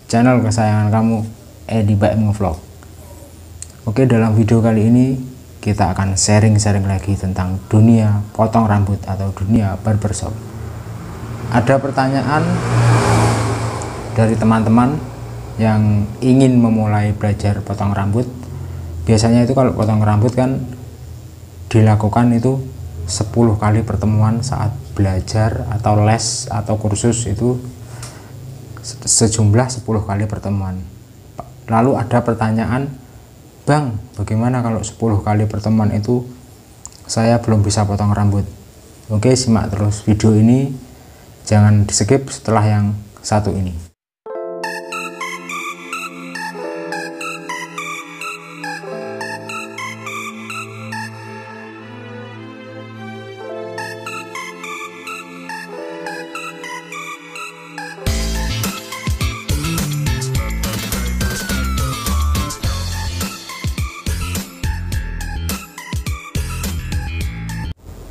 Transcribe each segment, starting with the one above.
channel kesayangan kamu, Edi BM Vlog. Oke, dalam video kali ini kita akan sharing-sharing lagi tentang dunia potong rambut atau dunia barbershop. Ada pertanyaan dari teman-teman yang ingin memulai belajar potong rambut. Biasanya itu kalau potong rambut kan dilakukan itu 10 kali pertemuan saat belajar atau les atau kursus, itu sejumlah 10 kali pertemuan. Lalu ada pertanyaan, Bang, bagaimana kalau 10 kali pertemuan itu saya belum bisa potong rambut? Oke, simak terus video ini, jangan di skip setelah yang satu ini.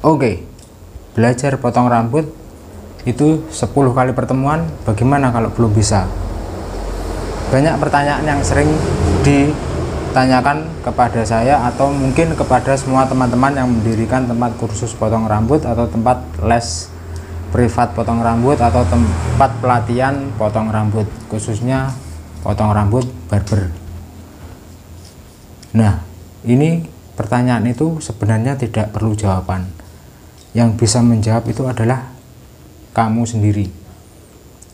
Oke, belajar potong rambut itu 10 kali pertemuan, bagaimana kalau belum bisa? Banyak pertanyaan yang sering ditanyakan kepada saya atau mungkin kepada semua teman-teman yang mendirikan tempat kursus potong rambut atau tempat les privat potong rambut atau tempat pelatihan potong rambut, khususnya potong rambut barber. Nah, ini pertanyaan itu sebenarnya tidak perlu jawaban. Yang bisa menjawab itu adalah kamu sendiri.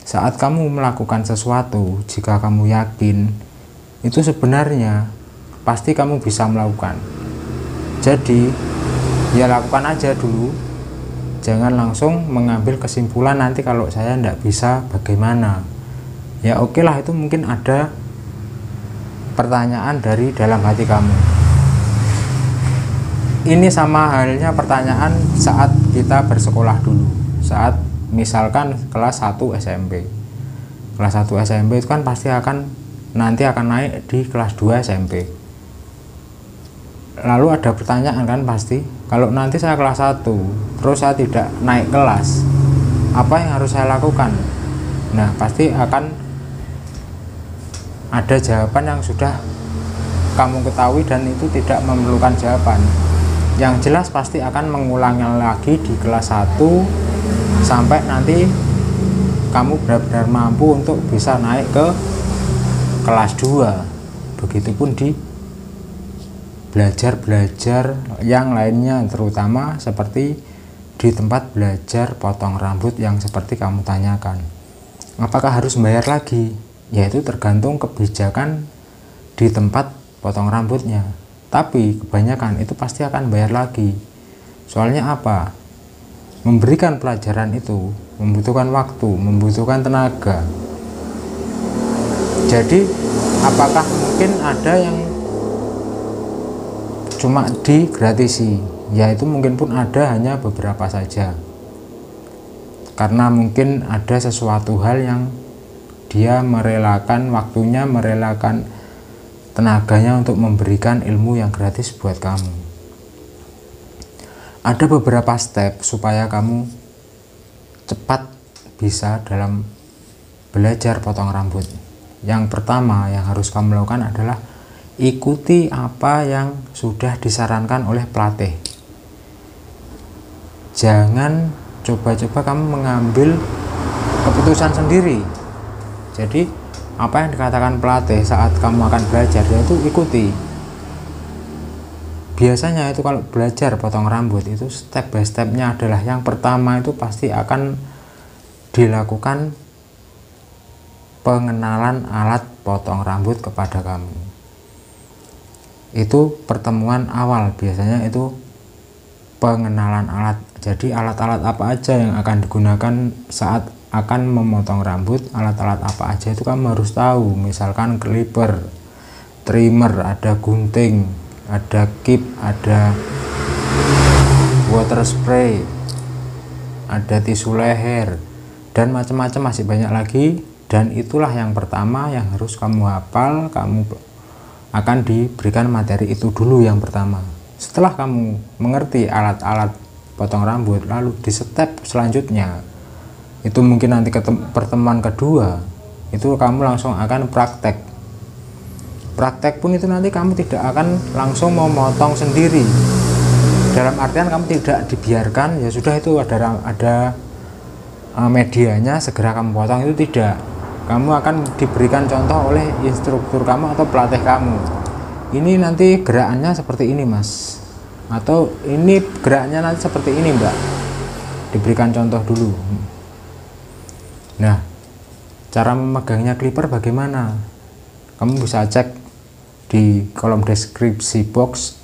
Saat kamu melakukan sesuatu, jika kamu yakin, itu sebenarnya pasti kamu bisa melakukan. Jadi, ya lakukan aja dulu. Jangan langsung mengambil kesimpulan nanti kalau saya tidak bisa bagaimana. Ya oke lah, itu mungkin ada pertanyaan dari dalam hati kamu. Ini sama halnya pertanyaan saat kita bersekolah dulu, saat misalkan kelas 1 SMP. Kelas 1 SMP itu kan pasti nanti akan naik di kelas 2 SMP. Lalu ada pertanyaan kan pasti, kalau nanti saya kelas 1 terus saya tidak naik kelas, apa yang harus saya lakukan? Nah, pasti akan ada jawaban yang sudah kamu ketahui dan itu tidak memerlukan jawaban. Yang jelas pasti akan mengulangnya lagi di kelas 1 sampai nanti kamu benar-benar mampu untuk bisa naik ke kelas 2. Begitupun di belajar yang lainnya, terutama seperti di tempat belajar potong rambut yang seperti kamu tanyakan. Apakah harus bayar lagi? Yaitu tergantung kebijakan di tempat potong rambutnya. Tapi kebanyakan itu pasti akan bayar lagi. Soalnya apa? Memberikan pelajaran itu membutuhkan waktu, membutuhkan tenaga. Jadi apakah mungkin ada yang cuma digratisi? Ya itu mungkin pun ada, hanya beberapa saja. Karena mungkin ada sesuatu hal yang dia merelakan waktunya, merelakan tenaganya untuk memberikan ilmu yang gratis buat kamu. Ada beberapa step supaya kamu cepat bisa dalam belajar potong rambut. Yang pertama yang harus kamu lakukan adalah ikuti apa yang sudah disarankan oleh pelatih. Jangan coba-coba kamu mengambil keputusan sendiri. Jadi apa yang dikatakan pelatih saat kamu akan belajar, yaitu ikuti. Biasanya itu kalau belajar potong rambut itu step by stepnya adalah yang pertama itu pasti akan dilakukan pengenalan alat potong rambut kepada kamu. Itu pertemuan awal, biasanya itu pengenalan alat. Jadi alat-alat apa aja yang akan digunakan saat akan memotong rambut, alat-alat apa aja itu kamu harus tahu. Misalkan clipper, trimmer, ada gunting, ada kip, ada water spray, ada tisu leher, dan macam-macam, masih banyak lagi. Dan itulah yang pertama yang harus kamu hafal. Kamu akan diberikan materi itu dulu yang pertama. Setelah kamu mengerti alat-alat potong rambut, lalu di step selanjutnya itu mungkin nanti ke pertemuan kedua itu kamu langsung akan praktek pun itu nanti kamu tidak akan langsung memotong sendiri, dalam artian kamu tidak dibiarkan ya sudah itu ada medianya segera kamu potong, itu tidak. Kamu akan diberikan contoh oleh instruktur kamu atau pelatih kamu, ini nanti gerakannya seperti ini mas, atau ini gerakannya nanti seperti ini mbak, diberikan contoh dulu. Nah, cara memegangnya clipper bagaimana, kamu bisa cek di kolom deskripsi box,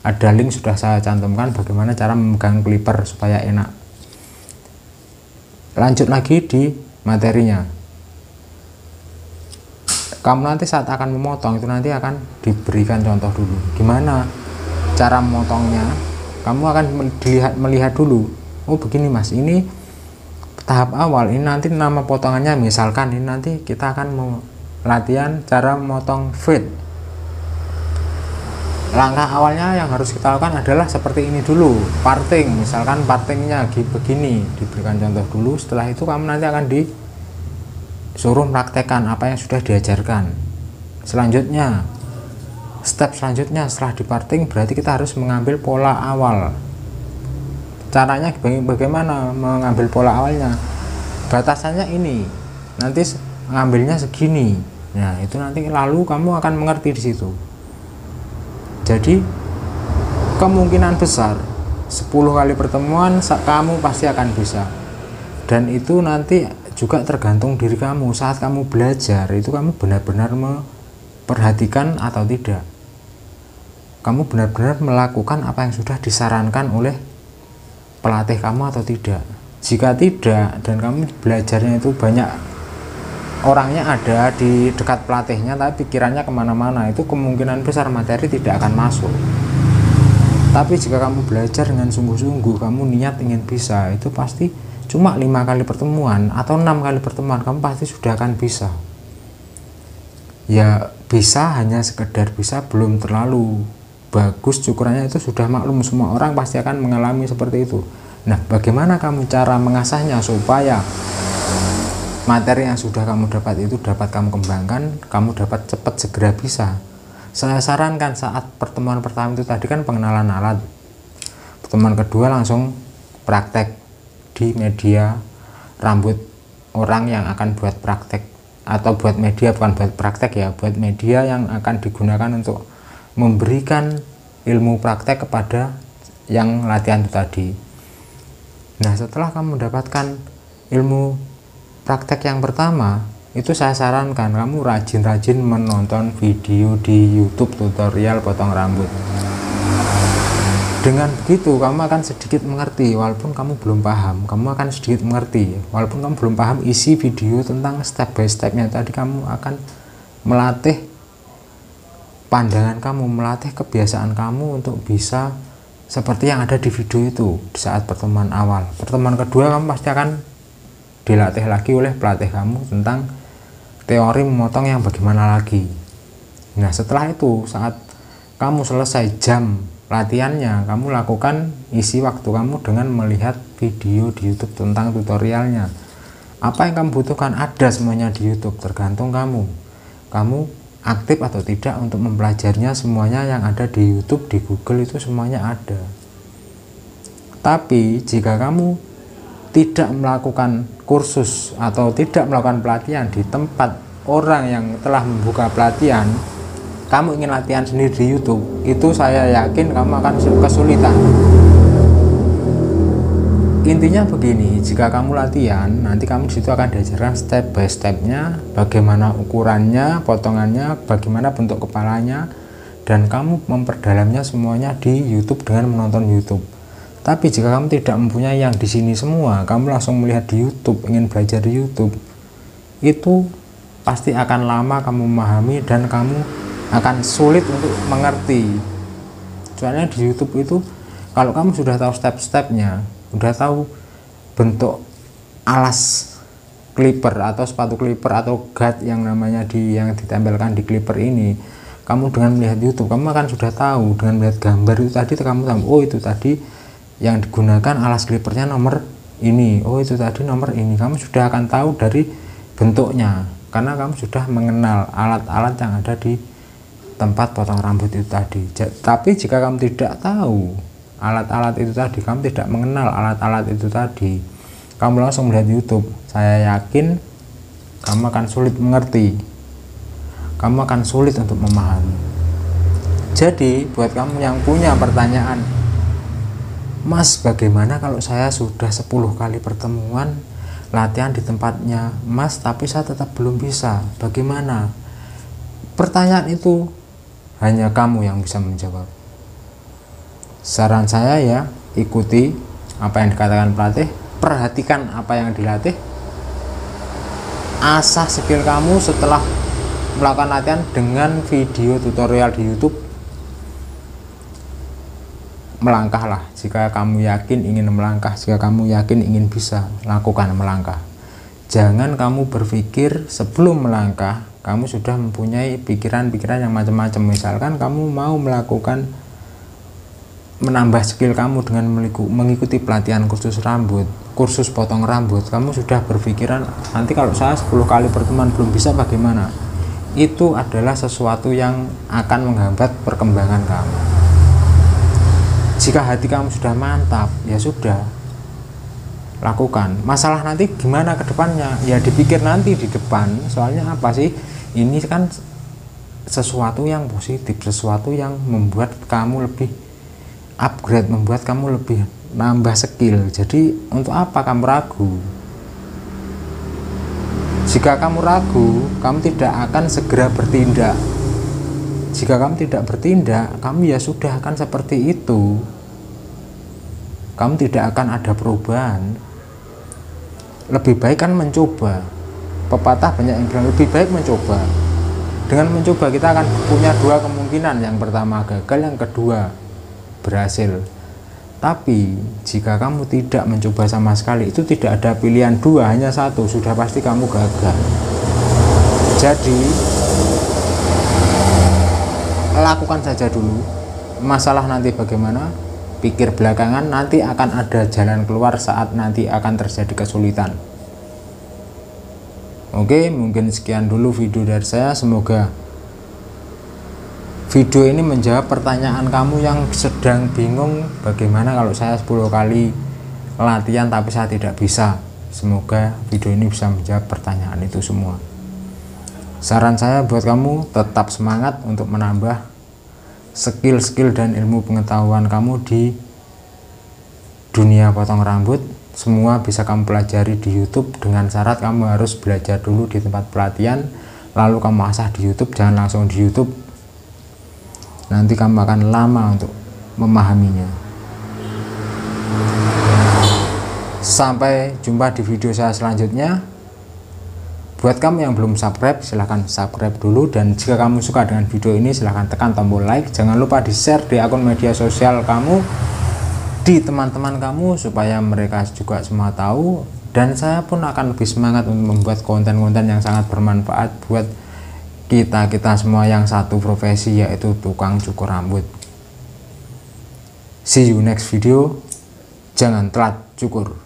ada link sudah saya cantumkan bagaimana cara memegang clipper supaya enak. Lanjut lagi di materinya, kamu nanti saat akan memotong itu nanti akan diberikan contoh dulu gimana cara memotongnya. Kamu akan melihat dulu, oh begini mas, ini tahap awal, ini nanti nama potongannya misalkan ini nanti kita akan latihan cara memotong fade. Langkah awalnya yang harus kita lakukan adalah seperti ini dulu, parting, misalkan partingnya begini, diberikan contoh dulu. Setelah itu kamu nanti akan disuruh praktekkan apa yang sudah diajarkan. Selanjutnya, step selanjutnya setelah diparting berarti kita harus mengambil pola awal. Caranya bagaimana mengambil pola awalnya, batasannya ini, nanti ngambilnya segini. Nah itu nanti lalu kamu akan mengerti di situ. Jadi kemungkinan besar 10 kali pertemuan kamu pasti akan bisa, dan itu nanti juga tergantung diri kamu. Saat kamu belajar itu kamu benar-benar memperhatikan atau tidak, kamu benar-benar melakukan apa yang sudah disarankan oleh pelatih kamu atau tidak. Jika tidak dan kamu belajarnya itu banyak orangnya ada di dekat pelatihnya tapi pikirannya kemana-mana, itu kemungkinan besar materi tidak akan masuk. Tapi jika kamu belajar dengan sungguh-sungguh, kamu niat ingin bisa, itu pasti cuma 5 kali pertemuan atau 6 kali pertemuan kamu pasti sudah akan bisa. Ya bisa hanya sekedar bisa, belum terlalu bagus cukurannya, itu sudah maklum, semua orang pasti akan mengalami seperti itu. Nah bagaimana kamu cara mengasahnya supaya materi yang sudah kamu dapat itu dapat kamu kembangkan, kamu dapat cepat segera bisa. Saya sarankan saat pertemuan pertama itu tadi kan pengenalan alat, pertemuan kedua langsung praktek di media rambut orang yang akan buat praktek, atau buat media, bukan buat praktek ya, buat media yang akan digunakan untuk memberikan ilmu praktek kepada yang latihan itu tadi. Nah setelah kamu mendapatkan ilmu praktek yang pertama, itu saya sarankan kamu rajin-rajin menonton video di YouTube tutorial potong rambut. Dengan begitu kamu akan sedikit mengerti, walaupun kamu belum paham, kamu akan sedikit mengerti. Walaupun kamu belum paham isi video tentang step by stepnya tadi, kamu akan melatih pandangan kamu, melatih kebiasaan kamu untuk bisa seperti yang ada di video itu di saat pertemuan awal. Pertemuan kedua kamu pasti akan dilatih lagi oleh pelatih kamu tentang teori memotong yang bagaimana lagi. Nah setelah itu saat kamu selesai jam latihannya, kamu lakukan isi waktu kamu dengan melihat video di YouTube tentang tutorialnya. Apa yang kamu butuhkan ada semuanya di YouTube, tergantung kamu aktif atau tidak untuk mempelajarinya. Semuanya yang ada di YouTube, di Google itu semuanya ada. Tapi jika kamu tidak melakukan kursus atau tidak melakukan pelatihan di tempat orang yang telah membuka pelatihan, kamu ingin latihan sendiri di YouTube, itu saya yakin kamu akan kesulitan. Intinya begini, jika kamu latihan, nanti kamu disitu akan diajarkan step by stepnya, bagaimana ukurannya, potongannya, bagaimana bentuk kepalanya, dan kamu memperdalamnya semuanya di YouTube dengan menonton YouTube. Tapi jika kamu tidak mempunyai yang di sini semua, kamu langsung melihat di YouTube, ingin belajar di YouTube, itu pasti akan lama kamu memahami dan kamu akan sulit untuk mengerti. Soalnya di YouTube itu kalau kamu sudah tahu step-stepnya, sudah tahu bentuk alas clipper atau sepatu clipper atau guard yang namanya yang ditempelkan di clipper ini, kamu dengan melihat YouTube kamu akan sudah tahu, dengan melihat gambar itu tadi kamu tahu, oh itu tadi yang digunakan alas clippernya nomor ini, oh itu tadi nomor ini. Kamu sudah akan tahu dari bentuknya. karena kamu sudah mengenal alat-alat yang ada di tempat potong rambut itu tadi. Tapi jika kamu tidak tahu alat-alat itu tadi, kamu tidak mengenal alat-alat itu tadi, kamu langsung melihat YouTube, saya yakin kamu akan sulit mengerti, kamu akan sulit untuk memahami. Jadi buat kamu yang punya pertanyaan, Mas, bagaimana kalau saya sudah 10 kali pertemuan latihan di tempatnya Mas, tapi saya tetap belum bisa, bagaimana? Pertanyaan itu hanya kamu yang bisa menjawab. Saran saya ya, ikuti apa yang dikatakan pelatih, perhatikan apa yang dilatih, asah skill kamu setelah melakukan latihan dengan video tutorial di YouTube. Melangkahlah jika kamu yakin ingin melangkah, jika kamu yakin ingin bisa, lakukan melangkah. Jangan kamu berpikir sebelum melangkah kamu sudah mempunyai pikiran-pikiran yang macam-macam. Misalkan kamu mau melakukan menambah skill kamu dengan mengikuti pelatihan kursus rambut, kursus potong rambut, kamu sudah berpikiran nanti kalau saya 10 kali pertemuan belum bisa bagaimana. Itu adalah sesuatu yang akan menghambat perkembangan kamu. Jika hati kamu sudah mantap, ya sudah, lakukan. Masalah nanti gimana ke depannya, ya dipikir nanti di depan. Soalnya apa sih, ini kan sesuatu yang positif, sesuatu yang membuat kamu lebih upgrade, membuat kamu lebih nambah skill. Jadi untuk apa kamu ragu? Jika kamu ragu, kamu tidak akan segera bertindak. Jika kamu tidak bertindak, kamu ya sudah akan seperti itu. Kamu tidak akan ada perubahan. Lebih baik kan mencoba. Pepatah banyak yang bilang lebih baik mencoba. Dengan mencoba kita akan punya dua kemungkinan. Yang pertama gagal, yang kedua berhasil. Tapi jika kamu tidak mencoba sama sekali, itu tidak ada pilihan dua, hanya satu, sudah pasti kamu gagal. Jadi lakukan saja dulu. Masalah nanti bagaimana, pikir belakangan, nanti akan ada jalan keluar saat nanti akan terjadi kesulitan. Oke, mungkin sekian dulu video dari saya. Semoga video ini menjawab pertanyaan kamu yang sedang bingung, bagaimana kalau saya 10 kali latihan tapi saya tidak bisa. Semoga video ini bisa menjawab pertanyaan itu semua. Saran saya buat kamu, tetap semangat untuk menambah skill-skill dan ilmu pengetahuan kamu di dunia potong rambut. Semua bisa kamu pelajari di YouTube, dengan syarat kamu harus belajar dulu di tempat pelatihan, lalu kamu asah di YouTube. Jangan langsung di YouTube, nanti kamu akan lama untuk memahaminya. Sampai jumpa di video saya selanjutnya. Buat kamu yang belum subscribe, silahkan subscribe dulu. Dan jika kamu suka dengan video ini, silahkan tekan tombol like. Jangan lupa di share di akun media sosial kamu, di teman-teman kamu, supaya mereka juga semua tahu. Dan saya pun akan lebih semangat untuk membuat konten-konten yang sangat bermanfaat buat kita semua yang satu profesi, yaitu tukang cukur rambut. See you next video. Jangan telat cukur.